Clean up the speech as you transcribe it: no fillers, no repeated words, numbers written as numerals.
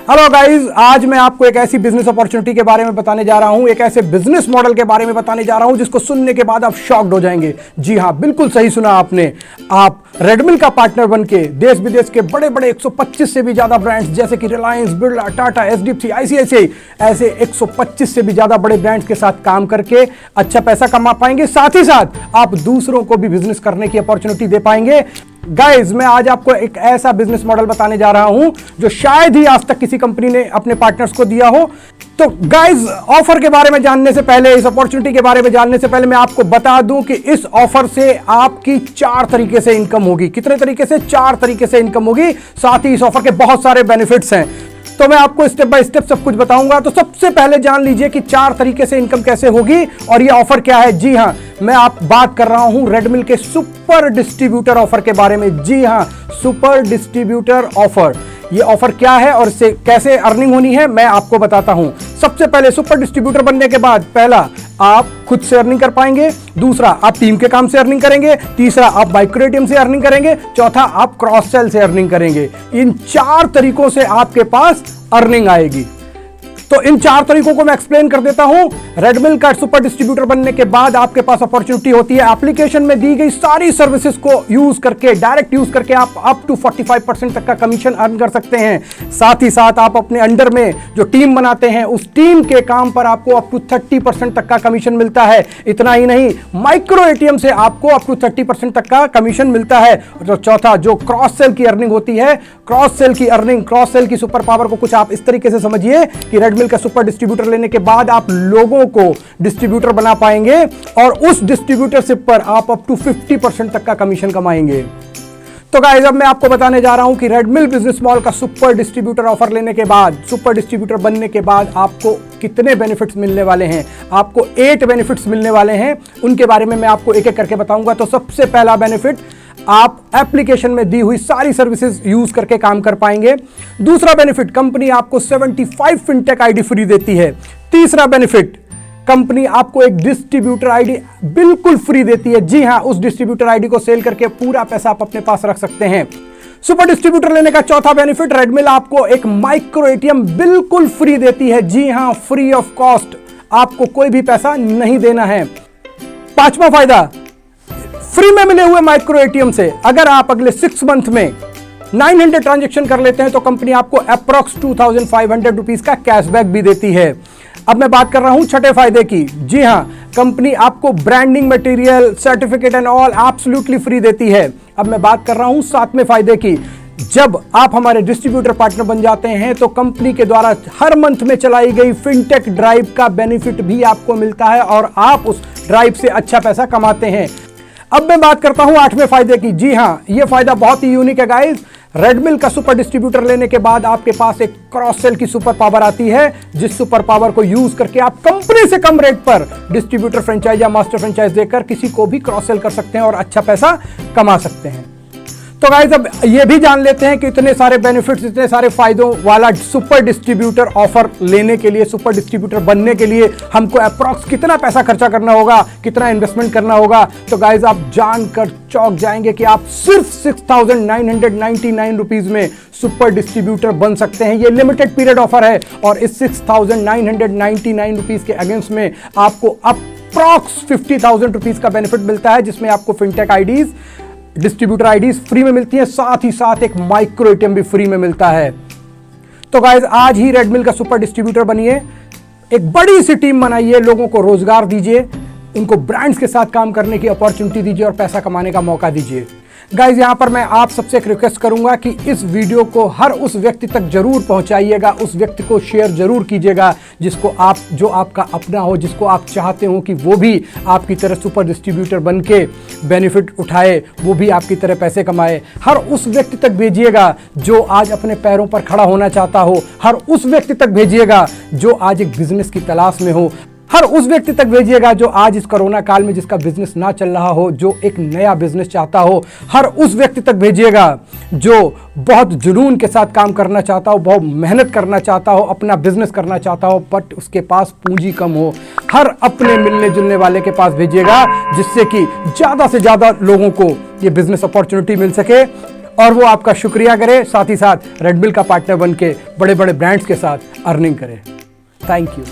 Hello guys, आज मैं आपको एक ऐसी बिजनेस अपॉर्चुनिटी के बारे में बताने जा रहा हूं, एक ऐसे बिजनेस मॉडल के बारे में बताने जा रहा हूं जिसको सुनने के बाद आप शॉक्ड हो जाएंगे। जी हां, बिल्कुल सही सुना आपने। आप रेडमिल का पार्टनर बनके देश विदेश के बड़े बड़े 125 से भी ज्यादा ब्रांड्स जैसे कि रिलायंस, बिरला, टाटा, एचडीएफसी, आईसीआईसीआई, ऐसे 125 से भी ज्यादा बड़े ब्रांड्स के साथ काम करके अच्छा पैसा कमा पाएंगे। साथ ही साथ आप दूसरों को भी बिजनेस करने की अपॉर्चुनिटी दे पाएंगे। गाइज, मैं आज आपको एक ऐसा बिजनेस मॉडल बताने जा रहा हूं जो शायद ही आज तक किसी कंपनी ने अपने पार्टनर्स को दिया हो। तो गाइज, ऑफर के बारे में जानने से पहले, इस अपॉर्चुनिटी के बारे में जानने से पहले मैं आपको बता दूं कि इस ऑफर से आपकी 4 तरीके से इनकम होगी। कितने तरीके से? 4 तरीके से इनकम होगी। साथ ही इस ऑफर के बहुत सारे बेनिफिट्स हैं, तो मैं आपको स्टेप बाय स्टेप सब कुछ बताऊंगा। तो सबसे पहले जान लीजिए कि 4 तरीके से इनकम कैसे होगी और ये ऑफर क्या है। जी हां, मैं आप बात कर रहा हूं रेडमिल के सुपर डिस्ट्रीब्यूटर ऑफर के बारे में। जी हां, सुपर डिस्ट्रीब्यूटर ऑफर। ये ऑफर क्या है और इससे कैसे अर्निंग होनी है मैं आपको बताता हूं। सबसे पहले सुपर डिस्ट्रीब्यूटर बनने के बाद पहला, आप खुद से अर्निंग कर पाएंगे। दूसरा, आप टीम के काम से अर्निंग करेंगे। तीसरा, आप माइक्रो एटीएम से अर्निंग करेंगे। चौथा, आप क्रॉस सेल से अर्निंग करेंगे। इन 4 तरीकों से आपके पास अर्निंग आएगी। तो इन 4 तरीकों को मैं एक्सप्लेन कर देता हूं। रेडमिल का सुपर डिस्ट्रीब्यूटर बनने के बाद आपके पास अपॉर्चुनिटी होती है एप्लीकेशन में दी गई सारी सर्विसेज को यूज करके, डायरेक्ट यूज करके आप अप टू 45% तक का कमीशन अर्न कर सकते हैं। साथ ही साथ आप अपने अंडर में जो टीम बनाते हैं उस टीम के काम पर आपको अप टू 30% तक का कमीशन मिलता है। इतना ही नहीं, माइक्रो एटीएम से आपको अप टू 30% तक का कमीशन मिलता है। तो चौथा, जो क्रॉस सेल की अर्निंग होती है, क्रॉस सेल की अर्निंग, क्रॉस सेल की सुपर पावर को कुछ आप इस तरीके से समझिए कि रेडमिल का सुपर डिस्ट्रीब्यूटर लेने के बाद आप लोगों को डिस्ट्रीब्यूटर बना पाएंगे और उस डिस्ट्रीब्यूटरशिप पर आप अप टू 50% तक का कमीशन कमाएंगे। तो गाइस, अब मैं आपको बताने जा रहा हूं कि रेडमिल बिजनेस मॉल का सुपर डिस्ट्रीब्यूटर ऑफर लेने के बाद, सुपर डिस्ट्रीब्यूटर बनने के बाद आपको कितने बेनिफिट्स मिलने वाले हैं। आपको 8 बेनिफिट्स मिलने वाले हैं, उनके बारे में मैं आपको एक एक करके बताऊंगा। तो सबसे पहला बेनिफिट, आप एप्लीकेशन में दी हुई सारी सर्विसेज यूज करके काम कर पाएंगे। दूसरा बेनिफिट, कंपनी आपको 75 फिनटेक आईडी फ्री देती है। तीसरा बेनिफिट, कंपनी आपको एक डिस्ट्रीब्यूटर आईडी बिल्कुल फ्री देती है। जी हां, उस डिस्ट्रीब्यूटर आईडी को सेल करके पूरा पैसा आप अपने पास रख सकते हैं। सुपर डिस्ट्रीब्यूटर लेने का चौथा बेनिफिट, रेडमिल आपको एक माइक्रो एटीएम बिल्कुल फ्री देती है। जी हां, फ्री ऑफ कॉस्ट, आपको कोई भी पैसा नहीं देना है। पांचवा फायदा, फ्री में मिले हुए माइक्रो एटीएम से अगर आप अगले 6 मंथ में 900 ट्रांजैक्शन कर लेते हैं तो कंपनी आपको अप्रॉक्स 2500 रुपीज का कैशबैक भी देती है। अब मैं बात कर रहा हूं छठे फायदे की। जी हां, कंपनी आपको branding material, certificate and all absolutely free देती है। अब मैं बात कर रहा हूं 7वें फायदे की। जब आप हमारे डिस्ट्रीब्यूटर पार्टनर बन जाते हैं तो कंपनी के द्वारा हर मंथ में चलाई गई फिनटेक ड्राइव का बेनिफिट भी आपको मिलता है और आप उस ड्राइव से अच्छा पैसा कमाते हैं। अब मैं बात करता हूं 8वें फायदे की। जी हां, यह फायदा बहुत ही यूनिक है गाइस। रेडमिल का सुपर डिस्ट्रीब्यूटर लेने के बाद आपके पास एक क्रॉस सेल की सुपर पावर आती है, जिस सुपर पावर को यूज करके आप कंपनी से कम रेट पर डिस्ट्रीब्यूटर फ्रेंचाइज या मास्टर फ्रेंचाइज देकर किसी को भी क्रॉस सेल कर सकते हैं और अच्छा पैसा कमा सकते हैं। तो गाइस, अब ये भी जान लेते हैं कि इतने सारे बेनिफिट्स, इतने सारे फायदों वाला सुपर डिस्ट्रीब्यूटर ऑफर लेने के लिए, सुपर डिस्ट्रीब्यूटर बनने के लिए हमको अप्रॉक्स कितना पैसा खर्चा करना होगा, कितना इन्वेस्टमेंट करना होगा। तो गाइस, आप जानकर चौंक जाएंगे कि आप सिर्फ 6,999 रुपीज में सुपर डिस्ट्रीब्यूटर बन सकते हैं। ये लिमिटेड पीरियड ऑफर है और इस 6,999 रुपीज के अगेंस्ट में आपको अप्रॉक्स 50,000 रुपीज का बेनिफिट मिलता है, जिसमें आपको fintech IDs, distributor IDs free में मिलती है। साथ ही साथ एक माइक्रो एटीएम भी फ्री में मिलता है। तो गाइस, आज ही रेडमिल का सुपर डिस्ट्रीब्यूटर बनिए, एक बड़ी सी टीम बनाइए, लोगों को रोजगार दीजिए, उनको ब्रांड्स के साथ काम करने की अपॉर्चुनिटी दीजिए और पैसा कमाने का मौका दीजिए। गाइज, यहां पर मैं आप सबसे एक रिक्वेस्ट करूंगा कि इस वीडियो को हर उस व्यक्ति तक जरूर पहुंचाइएगा, उस व्यक्ति को शेयर जरूर कीजिएगा जिसको आप, जो आपका अपना हो, जिसको आप चाहते हो कि वो भी आपकी तरह सुपर डिस्ट्रीब्यूटर बन के बेनिफिट उठाए, वो भी आपकी तरह पैसे कमाए। हर उस व्यक्ति तक भेजिएगा जो आज अपने पैरों पर खड़ा होना चाहता हो। हर उस व्यक्ति तक भेजिएगा जो आज एक बिजनेस की तलाश में हो। हर उस व्यक्ति तक भेजिएगा जो आज इस कोरोना काल में जिसका बिजनेस ना चल रहा हो, जो एक नया बिजनेस चाहता हो। हर उस व्यक्ति तक भेजिएगा जो बहुत जुनून के साथ काम करना चाहता हो, बहुत मेहनत करना चाहता हो, अपना बिजनेस करना चाहता हो, बट उसके पास पूंजी कम हो। हर अपने मिलने जुलने वाले के पास भेजिएगा जिससे कि ज्यादा से ज्यादा लोगों को ये बिजनेस अपॉर्चुनिटी मिल सके और वो आपका शुक्रिया करे, साथ ही साथ रेडमिल का पार्टनर बन के बड़े बड़े ब्रांड्स के साथ अर्निंग करे। Thank you.